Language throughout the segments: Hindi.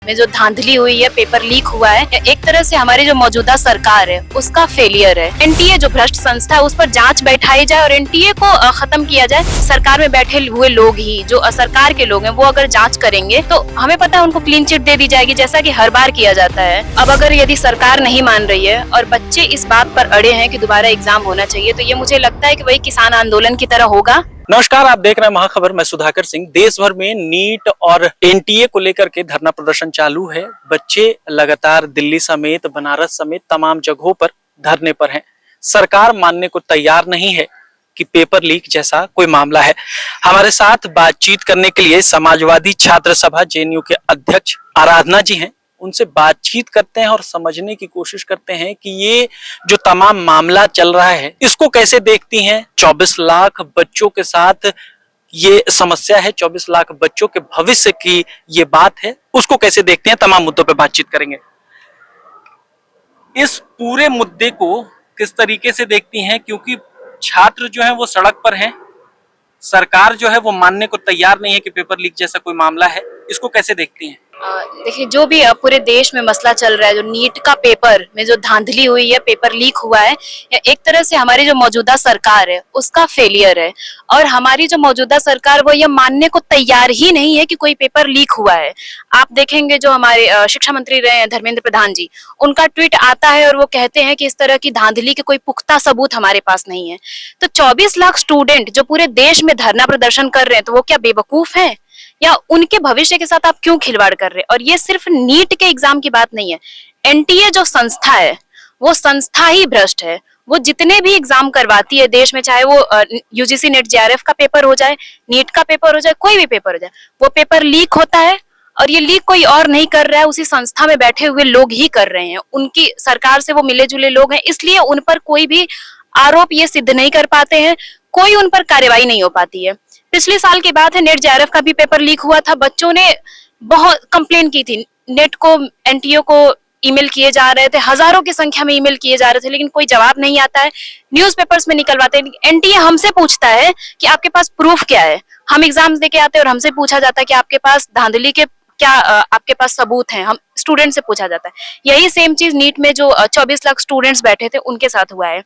में जो धांधली हुई है, पेपर लीक हुआ है, एक तरह से हमारी जो मौजूदा सरकार है उसका फेलियर है। एनटीए जो भ्रष्ट संस्था है उस पर जांच बैठाई जाए और एनटीए को खत्म किया जाए। सरकार में बैठे हुए लोग ही जो सरकार के लोग हैं वो अगर जांच करेंगे तो हमें पता है उनको क्लीन चिट दे दी जाएगी, जैसा कि हर बार किया जाता है। अब अगर यदि सरकार नहीं मान रही है और बच्चे इस बात पर अड़े हैं कि दोबारा एग्जाम होना चाहिए, तो ये मुझे लगता है कि वही किसान आंदोलन की तरह होगा। नमस्कार, आप देख रहे हैं महाखबर। मैं सुधाकर सिंह। देश भर में नीट और एनटीए को लेकर के धरना प्रदर्शन चालू है। बच्चे लगातार दिल्ली समेत, बनारस समेत तमाम जगहों पर धरने पर हैं। सरकार मानने को तैयार नहीं है कि पेपर लीक जैसा कोई मामला है। हमारे साथ बातचीत करने के लिए समाजवादी छात्र सभा जेएनयू के अध्यक्ष आराधना जी हैं। उनसे बातचीत करते हैं और समझने की कोशिश करते हैं कि ये जो तमाम मामला चल रहा है इसको कैसे देखती हैं। 24 लाख बच्चों के साथ ये समस्या है, 24 लाख बच्चों के भविष्य की ये बात है, उसको कैसे देखते हैं। तमाम मुद्दों पे बातचीत करेंगे। इस पूरे मुद्दे को किस तरीके से देखती हैं, क्योंकि छात्र जो है वो सड़क पर हैं, सरकार जो है वो मानने को तैयार नहीं है कि पेपर लीक जैसा कोई मामला है। इसको कैसे देखती हैं? देखिए, जो भी पूरे देश में मसला चल रहा है, जो नीट का पेपर में जो धांधली हुई है, पेपर लीक हुआ है, एक तरह से हमारी जो मौजूदा सरकार है उसका फेलियर है। और हमारी जो मौजूदा सरकार वो ये मानने को तैयार ही नहीं है कि कोई पेपर लीक हुआ है। आप देखेंगे जो हमारे शिक्षा मंत्री रहे हैं धर्मेंद्र प्रधान जी, उनका ट्वीट आता है और वो कहते हैं कि इस तरह की धांधली के कोई पुख्ता सबूत हमारे पास नहीं है। तो 24 लाख स्टूडेंट जो पूरे देश में धरना प्रदर्शन कर रहे हैं, तो वो क्या बेवकूफ हैं या उनके भविष्य के साथ आप क्यों खिलवाड़ कर रहे हैं? और ये सिर्फ नीट के एग्जाम की बात नहीं है। एनटीए जो संस्था है वो संस्था ही भ्रष्ट है। वो जितने भी एग्जाम करवाती है देश में, चाहे वो यूजीसी नेट जेआरएफ का पेपर हो जाए, नीट का पेपर हो जाए, कोई भी पेपर हो जाए, वो पेपर लीक होता है। और ये लीक कोई और नहीं कर रहा है, उसी संस्था में बैठे हुए लोग ही कर रहे हैं। उनकी सरकार से वो मिले जुले लोग हैं, इसलिए उन पर कोई भी आरोप ये सिद्ध नहीं कर पाते हैं, कोई उन पर कार्रवाई नहीं हो पाती है। पिछले साल की बात है, नेट जेआरएफ का भी पेपर लीक हुआ था। बच्चों ने बहुत कंप्लेन की थी, नेट को, एनटीए को ईमेल किए जा रहे थे, हजारों की संख्या में ईमेल किए जा रहे थे, लेकिन कोई जवाब नहीं आता है। न्यूज़पेपर्स में निकलवाते हैं। एनटीए हमसे पूछता है कि आपके पास प्रूफ क्या है। हम एग्जाम्स देके आते हैं और हमसे पूछा जाता है कि आपके पास धांधली के क्या आपके पास सबूत हैं। हम स्टूडेंट से पूछा जाता है। यही सेम चीज नीट में जो 24 लाख स्टूडेंट्स बैठे थे उनके साथ हुआ है।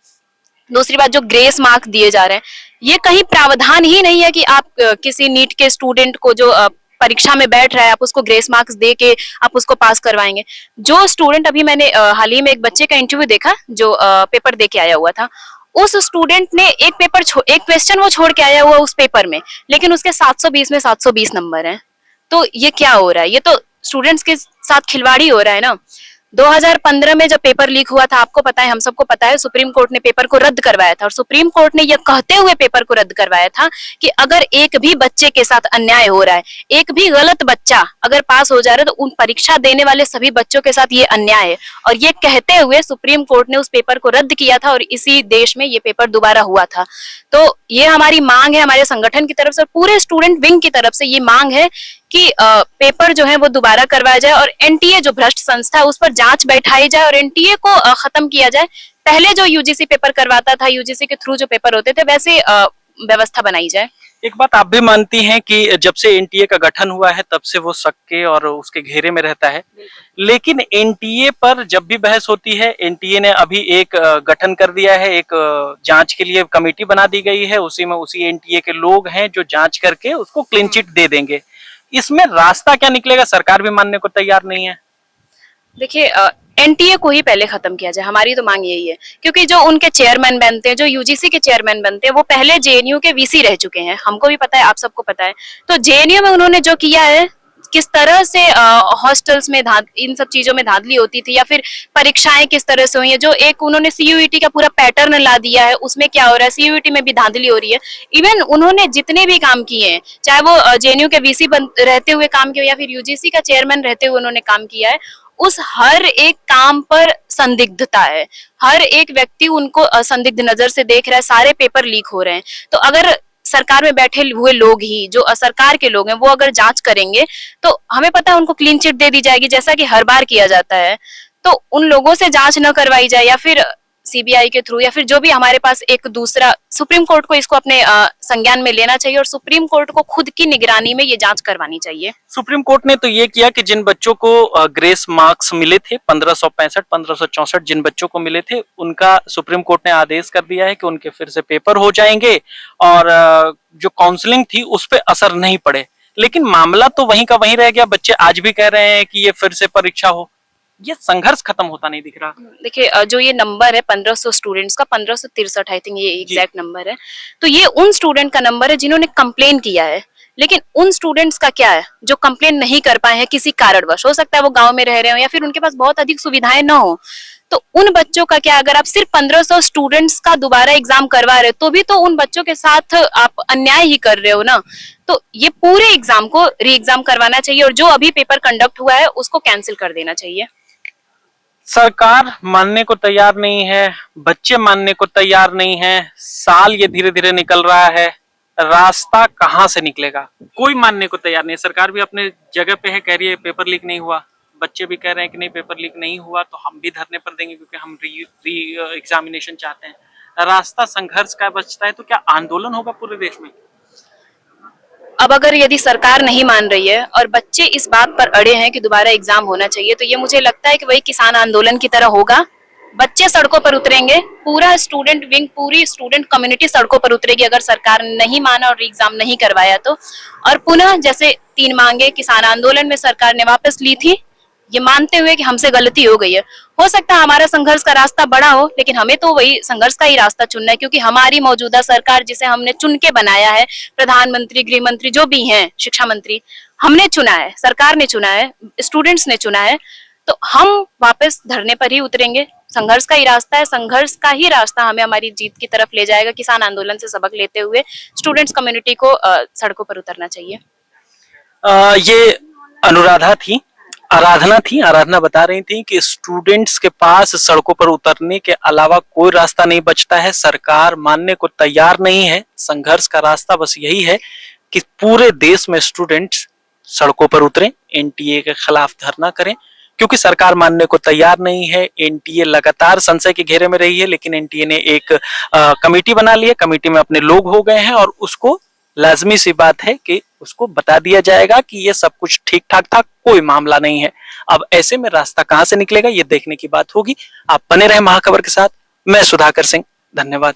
दूसरी बात, जो ग्रेस मार्क दिए जा रहे हैं, ये कहीं प्रावधान ही नहीं है कि आप किसी नीट के स्टूडेंट को जो परीक्षा में बैठ रहा है, आप उसको ग्रेस मार्क्स दे के आप उसको पास करवाएंगे। जो स्टूडेंट, अभी मैंने हाल ही में एक बच्चे का इंटरव्यू देखा जो पेपर दे के आया हुआ था। उस स्टूडेंट ने एक क्वेश्चन वो छोड़ के आया हुआ उस पेपर में, लेकिन उसके 720 में 720 नंबर हैं। तो ये क्या हो रहा है? ये तो स्टूडेंट्स के साथ खिलवाड़ी हो रहा है ना। 2015 में जब पेपर लीक हुआ था, आपको पता है, हम सबको पता है, सुप्रीम कोर्ट ने पेपर को रद्द करवाया था। और सुप्रीम कोर्ट ने यह कहते हुए पेपर को रद्द करवाया था कि अगर एक भी बच्चे के साथ अन्याय हो रहा है, एक भी गलत बच्चा अगर पास हो जा रहा है, तो उन परीक्षा देने वाले सभी बच्चों के साथ ये अन्याय है। और ये कहते हुए सुप्रीम कोर्ट ने उस पेपर को रद्द किया था और इसी देश में ये पेपर दोबारा हुआ था। तो ये हमारी मांग है, हमारे संगठन की तरफ से, पूरे स्टूडेंट विंग की तरफ से ये मांग है कि पेपर जो है वो दोबारा करवाया जाए और एनटीए जो भ्रष्ट संस्था है उस पर जांच बैठाई जाए और एनटीए को खत्म किया जाए। पहले जो यूजीसी पेपर करवाता था, यूजीसी के थ्रू जो पेपर होते थे, वैसे व्यवस्था बनाई जाए। एक बात आप भी मानती हैं कि जब से एनटीए का गठन हुआ है तब से वो सक्के और उसके घेरे में रहता है, लेकिन एनटीए पर जब भी बहस होती है, एनटीए ने अभी एक गठन कर दिया है, एक जांच के लिए कमेटी बना दी गई है, उसी में उसी एनटीए के लोग हैं जो जांच करके उसको क्लीन चिट दे देंगे। इसमें रास्ता क्या निकलेगा? सरकार भी मानने को तैयार नहीं है। देखिए, एनटीए को ही पहले खत्म किया जाए, हमारी तो मांग यही है। क्योंकि जो उनके चेयरमैन बनते हैं, जो यूजीसी के चेयरमैन बनते हैं, वो पहले जेएनयू के वीसी रह चुके हैं। हमको भी पता है, आप सबको पता है। तो जेएनयू में उन्होंने जो किया है, किस तरह से हॉस्टल्स में इन सब चीजों में धांधली होती थी, या फिर परीक्षाएं किस तरह से हुई है, जो एक उन्होंने सीयूईटी का पूरा पैटर्न ला दिया है, उसमें क्या हो रहा है, सीयूईटी में भी धांधली हो रही है। इवन उन्होंने जितने भी काम किए हैं, चाहे वो जेएनयू के वीसी रहते हुए काम किया या फिर यूजीसी का चेयरमैन रहते हुए उन्होंने काम किया है, उस हर एक काम पर संदिग्धता है। हर एक व्यक्ति उनको संदिग्ध नजर से देख रहा है। सारे पेपर लीक हो रहे हैं। तो अगर सरकार में बैठे हुए लोग ही जो सरकार के लोग हैं वो अगर जांच करेंगे तो हमें पता है उनको क्लीन चिट दे दी जाएगी, जैसा कि हर बार किया जाता है। तो उन लोगों से जांच न करवाई जाए, या फिर सीबीआई के थ्रू या फिर जो भी हमारे पास एक दूसरा, सुप्रीम कोर्ट को इसको अपने संज्ञान में लेना चाहिए और सुप्रीम कोर्ट को खुद की निगरानी में ये जांच करवानी चाहिए। सुप्रीम कोर्ट ने तो ये किया कि जिन बच्चों को ग्रेस मार्क्स मिले थे 1565 1564 जिन बच्चों को मिले थे उनका सुप्रीम कोर्ट ने आदेश कर दिया है कि उनके फिर से पेपर हो जाएंगे और जो काउंसलिंग थी उस पर असर नहीं पड़े। लेकिन मामला तो वहीं का वहीं रह गया, बच्चे आज भी कह रहे हैं कि ये फिर से परीक्षा हो। ये संघर्ष खत्म होता नहीं दिख रहा। देखिए जो ये नंबर है 1500 स्टूडेंट्स का, 1563 आई थिंक ये एग्जैक्ट नंबर है, तो ये उन स्टूडेंट का नंबर है जिन्होंने कंप्लेन किया है। लेकिन उन स्टूडेंट्स का क्या है जो कंप्लेन नहीं कर पाए हैं किसी कारणवश, हो सकता है वो गांव में रह रहे हो या फिर उनके पास बहुत अधिक सुविधाएं ना हो, तो उन बच्चों का क्या? अगर आप सिर्फ 1500 स्टूडेंट्स का दोबारा एग्जाम करवा रहे हो तो भी तो उन बच्चों के साथ आप अन्याय ही कर रहे हो ना। तो ये पूरे एग्जाम को री एग्जाम करवाना चाहिए और जो अभी पेपर कंडक्ट हुआ है उसको कैंसिल कर देना चाहिए। सरकार मानने को तैयार नहीं है, बच्चे मानने को तैयार नहीं है, साल ये धीरे धीरे निकल रहा है, रास्ता कहां से निकलेगा कोई मानने को तैयार नहीं है। सरकार भी अपने जगह पे है, कह रही है पेपर लीक नहीं हुआ, बच्चे भी कह रहे हैं कि नहीं पेपर लीक नहीं हुआ तो हम भी धरने पर देंगे क्योंकि हम री एग्जामिनेशन चाहते हैं। रास्ता संघर्ष का बचता है तो क्या आंदोलन होगा पूरे देश में? अब अगर यदि सरकार नहीं मान रही है और बच्चे इस बात पर अड़े हैं कि दोबारा एग्जाम होना चाहिए, तो ये मुझे लगता है कि वही किसान आंदोलन की तरह होगा। बच्चे सड़कों पर उतरेंगे, पूरा स्टूडेंट विंग, पूरी स्टूडेंट कम्युनिटी सड़कों पर उतरेगी अगर सरकार नहीं माना और एग्जाम नहीं करवाया तो। और पुनः जैसे 3 मांगे किसान आंदोलन में सरकार ने वापस ली थी, ये मानते हुए कि हमसे गलती हो गई है। हो सकता है हमारा संघर्ष का रास्ता बड़ा हो, लेकिन हमें तो वही संघर्ष का ही रास्ता चुनना है, क्योंकि हमारी मौजूदा सरकार जिसे हमने चुन के बनाया है, प्रधानमंत्री, गृह मंत्री जो भी हैं, शिक्षा मंत्री, हमने चुना है, सरकार ने चुना है, स्टूडेंट्स ने चुना है, तो हम वापस धरने पर ही उतरेंगे। संघर्ष का ही रास्ता है, संघर्ष का ही रास्ता हमें हमारी जीत की तरफ ले जाएगा। किसान आंदोलन से सबक लेते हुए स्टूडेंट्स कम्युनिटी को सड़कों पर उतरना चाहिए। ये आराधना बता रही थी कि स्टूडेंट्स के पास सड़कों पर उतरने के अलावा कोई रास्ता नहीं बचता है, सरकार मानने को तैयार नहीं है। संघर्ष का रास्ता बस यही है कि पूरे देश में स्टूडेंट्स सड़कों पर उतरें, एनटीए के खिलाफ धरना करें, क्योंकि सरकार मानने को तैयार नहीं है। एनटीए लगातार संशय के घेरे में रही है, लेकिन एनटीए ने एक कमेटी बना ली है, कमेटी में अपने लोग हो गए हैं और उसको लाजमी सी बात है कि उसको बता दिया जाएगा कि ये सब कुछ ठीक ठाक था, कोई मामला नहीं है। अब ऐसे में रास्ता कहां से निकलेगा ये देखने की बात होगी। आप बने रहे महाखबर के साथ, मैं सुधाकर सिंह, धन्यवाद।